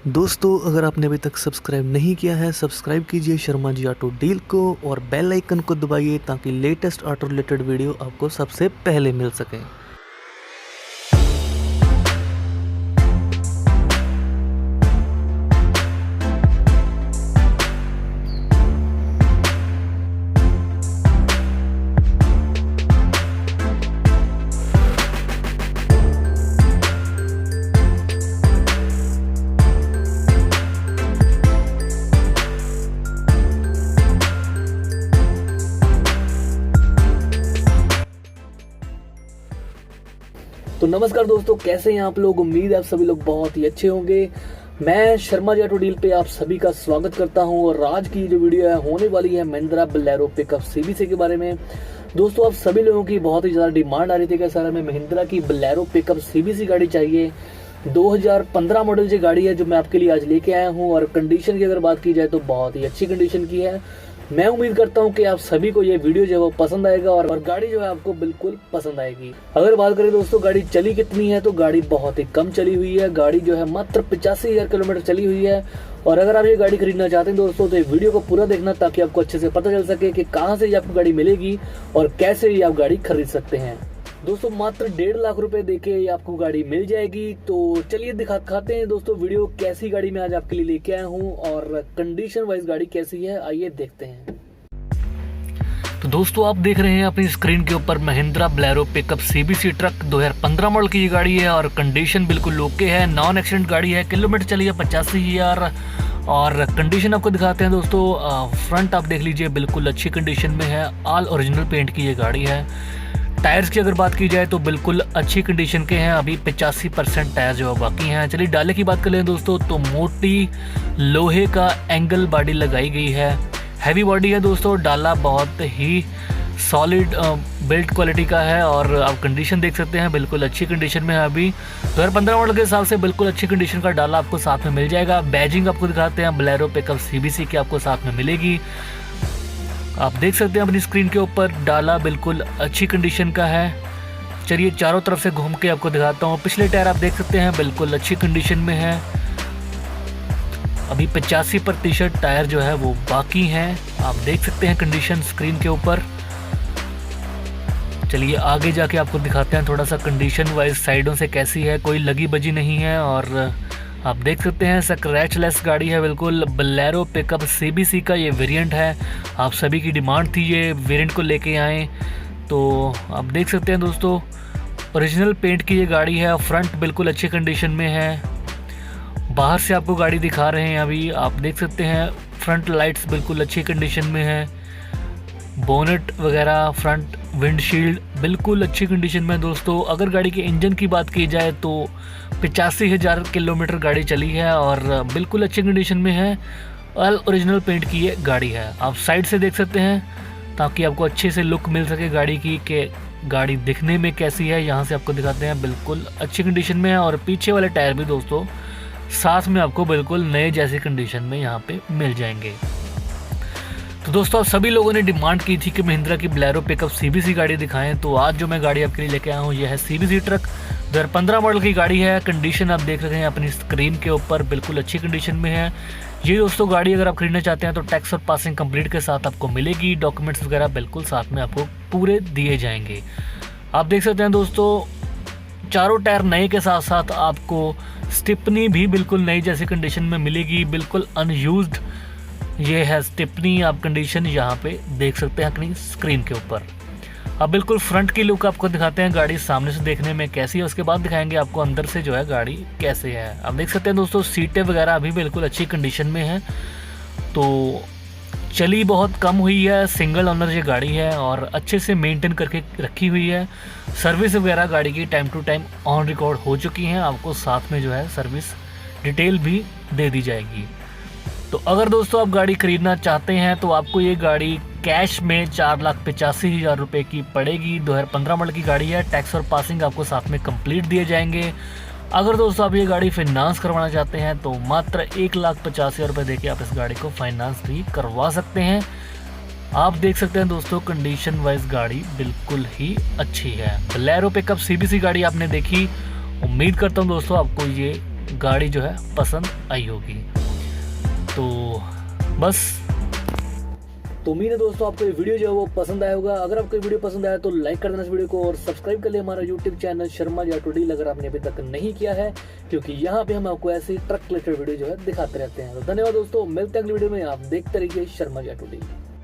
दोस्तों अगर आपने अभी तक सब्सक्राइब नहीं किया है, सब्सक्राइब कीजिए शर्मा जी ऑटो डील को और बेल आइकन को दबाइए ताकि लेटेस्ट ऑटो रिलेटेड वीडियो आपको सबसे पहले मिल सके। तो नमस्कार दोस्तों, कैसे हैं आप लोग। उम्मीद है आप सभी लोग बहुत ही अच्छे होंगे। मैं शर्मा जी ऑटो डील पे आप सभी का स्वागत करता हूं और आज की जो वीडियो है होने वाली है महिंद्रा बोलेरो पिकअप सीबीसी के बारे में। दोस्तों आप सभी लोगों की बहुत ही ज़्यादा डिमांड आ रही थी कि सर हमें महिंद्रा की बोलेरो पिकअप सीबीसी गाड़ी चाहिए। 2015 मॉडल की गाड़ी है जो मैं आपके लिए आज लेके आया हूँ और कंडीशन की अगर बात की जाए तो बहुत ही अच्छी कंडीशन की है। मैं उम्मीद करता हूं कि आप सभी को ये वीडियो जो है वो पसंद आएगा और गाड़ी जो है आपको बिल्कुल पसंद आएगी। अगर बात करें दोस्तों गाड़ी चली कितनी है, तो गाड़ी बहुत ही कम चली हुई है। गाड़ी जो है मात्र 85,000 किलोमीटर चली हुई है। और अगर आप ये गाड़ी खरीदना चाहते हैं दोस्तों तो ये वीडियो को पूरा देखना ताकि आपको अच्छे से पता चल सके कि कहाँ से ये आपको गाड़ी मिलेगी और कैसे ये आप गाड़ी खरीद सकते हैं। दोस्तों मात्र 1.5 लाख रुपए देके ये आपको गाड़ी मिल जाएगी। तो चलिए दिखाते हैं दोस्तों वीडियो कैसी गाड़ी मैं आज आपके लिए लेके आया हूँ और कंडीशन वाइज गाड़ी कैसी है, आइए देखते हैं। तो दोस्तों आप देख रहे हैं अपनी स्क्रीन के ऊपर Mahindra Bolero pickup CBC truck 2015 model की ये गाड़ी है और कंडीशन बिल्कुल ओके है। नॉन एक्सीडेंट गाड़ी है, किलोमीटर चली है 85,000 और कंडीशन आपको दिखाते हैं दोस्तों। फ्रंट आप देख लीजिए बिल्कुल अच्छी कंडीशन में है, ऑल ओरिजिनल पेंट की ये गाड़ी है। टायर्स की अगर बात की जाए तो बिल्कुल अच्छी कंडीशन के हैं, अभी 85% टायर जो है बाकी हैं। चलिए डाले की बात कर लें दोस्तों तो मोटी लोहे का एंगल बॉडी लगाई गई है, हैवी बॉडी है दोस्तों। डाला बहुत ही सॉलिड बिल्ड क्वालिटी का है और आप कंडीशन देख सकते हैं बिल्कुल अच्छी कंडीशन में है। अभी 2015 मॉडल के हिसाब से बिल्कुल अच्छी कंडीशन का डाला आपको साथ में मिल जाएगा। बैजिंग आपको दिखाते हैं बोलेरो पिकअप सीबीसी की आपको साथ में मिलेगी। आप देख सकते हैं अपनी स्क्रीन के ऊपर डाला बिल्कुल अच्छी कंडीशन का है। चलिए चारों तरफ से घूम के आपको दिखाता हूँ। पिछले टायर आप देख सकते हैं बिल्कुल अच्छी कंडीशन में है, अभी 85% टायर जो है वो बाकी हैं। आप देख सकते हैं कंडीशन स्क्रीन के ऊपर। चलिए आगे जाके आपको दिखाते हैं थोड़ा सा कंडीशन वाइज साइडों से कैसी है, कोई लगी बजी नहीं है। और आप देख सकते हैं स्क्रैचलेस गाड़ी है बिल्कुल। बोलेरो पिकअप सीबीसी का ये वेरिएंट है, आप सभी की डिमांड थी ये वेरिएंट को लेके आए। तो आप देख सकते हैं दोस्तों ओरिजिनल पेंट की ये गाड़ी है, फ्रंट बिल्कुल अच्छी कंडीशन में है। बाहर से आपको गाड़ी दिखा रहे हैं, अभी आप देख सकते हैं फ्रंट लाइट्स बिल्कुल अच्छी कंडीशन में है। बोनेट वगैरह फ्रंट विंडशील्ड बिल्कुल अच्छी कंडीशन में दोस्तों। अगर गाड़ी के इंजन की बात की जाए तो 85,000 किलोमीटर गाड़ी चली है और बिल्कुल अच्छी कंडीशन में है। ऑल ओरिजिनल पेंट की ये गाड़ी है, आप साइड से देख सकते हैं ताकि आपको अच्छे से लुक मिल सके गाड़ी की कि गाड़ी दिखने में कैसी है। यहाँ से आपको दिखाते हैं बिल्कुल अच्छी कंडीशन में है और पीछे वाले टायर भी दोस्तों साथ में आपको बिल्कुल नए जैसी कंडीशन में यहाँ पे मिल जाएंगे। तो दोस्तों आप सभी लोगों ने डिमांड की थी कि महिंद्रा की बोलेरो पिकअप सीबीसी गाड़ी दिखाएं, तो आज जो मैं गाड़ी आपके लिए लेके आया हूँ यह है सीबीसी ट्रक 2015 मॉडल की गाड़ी है। कंडीशन आप देख रहे हैं अपनी स्क्रीन के ऊपर बिल्कुल अच्छी कंडीशन में है। ये दोस्तों गाड़ी अगर आप खरीदना चाहते हैं तो टैक्स और पासिंग कंप्लीट के साथ आपको मिलेगी। डॉक्यूमेंट्स वगैरह बिल्कुल साथ में आपको पूरे दिए जाएंगे। आप देख सकते हैं दोस्तों चारों टायर नए के साथ साथ आपको स्टिपनी भी बिल्कुल नई जैसी कंडीशन में मिलेगी, बिल्कुल अनयूज्ड ये है स्टिपनी। आप कंडीशन यहाँ पे देख सकते हैं अपनी स्क्रीन के ऊपर। अब बिल्कुल फ्रंट की लुक आपको दिखाते हैं गाड़ी सामने से देखने में कैसी है, उसके बाद दिखाएंगे आपको अंदर से जो है गाड़ी कैसे है। आप देख सकते हैं दोस्तों सीटें वगैरह अभी बिल्कुल अच्छी कंडीशन में है। तो चली बहुत कम हुई है, सिंगल ओनर ये गाड़ी है और अच्छे से मेंटेन करके रखी हुई है। सर्विस वगैरह गाड़ी की time to time on record हो चुकी हैं, आपको साथ में जो है सर्विस डिटेल भी दे दी जाएगी। तो अगर दोस्तों आप गाड़ी खरीदना चाहते हैं तो आपको ये गाड़ी कैश में 4,85,000 रुपये की पड़ेगी। 2015 मॉडल की गाड़ी है, टैक्स और पासिंग आपको साथ में कंप्लीट दिए जाएंगे। अगर दोस्तों आप ये गाड़ी फाइनेंस करवाना चाहते हैं तो मात्र 1,50,000 रुपये देके आप इस गाड़ी को फाइनेंस भी करवा सकते हैं। आप देख सकते हैं दोस्तों कंडीशन वाइज गाड़ी बिल्कुल ही अच्छी है। बोलेरो पिकअप सीबीसी गाड़ी आपने देखी, उम्मीद करता हूँ दोस्तों आपको ये गाड़ी जो है पसंद आई होगी। तो बस, तो उम्मीद है दोस्तों आपको ये वीडियो जो है वो पसंद आया होगा। अगर आपको ये वीडियो पसंद आया तो लाइक कर देना इस वीडियो को और सब्सक्राइब कर लिया हमारा YouTube channel Sharma auto deal अगर आपने अभी तक नहीं किया है, क्योंकि यहाँ पे हम आपको ऐसे ट्रक रिलेटेड वीडियो जो है दिखाते रहते हैं। तो धन्यवाद दोस्तों, मिलते हैं अगली वीडियो में। आप देखते रहिए शर्मा ऑटो डील।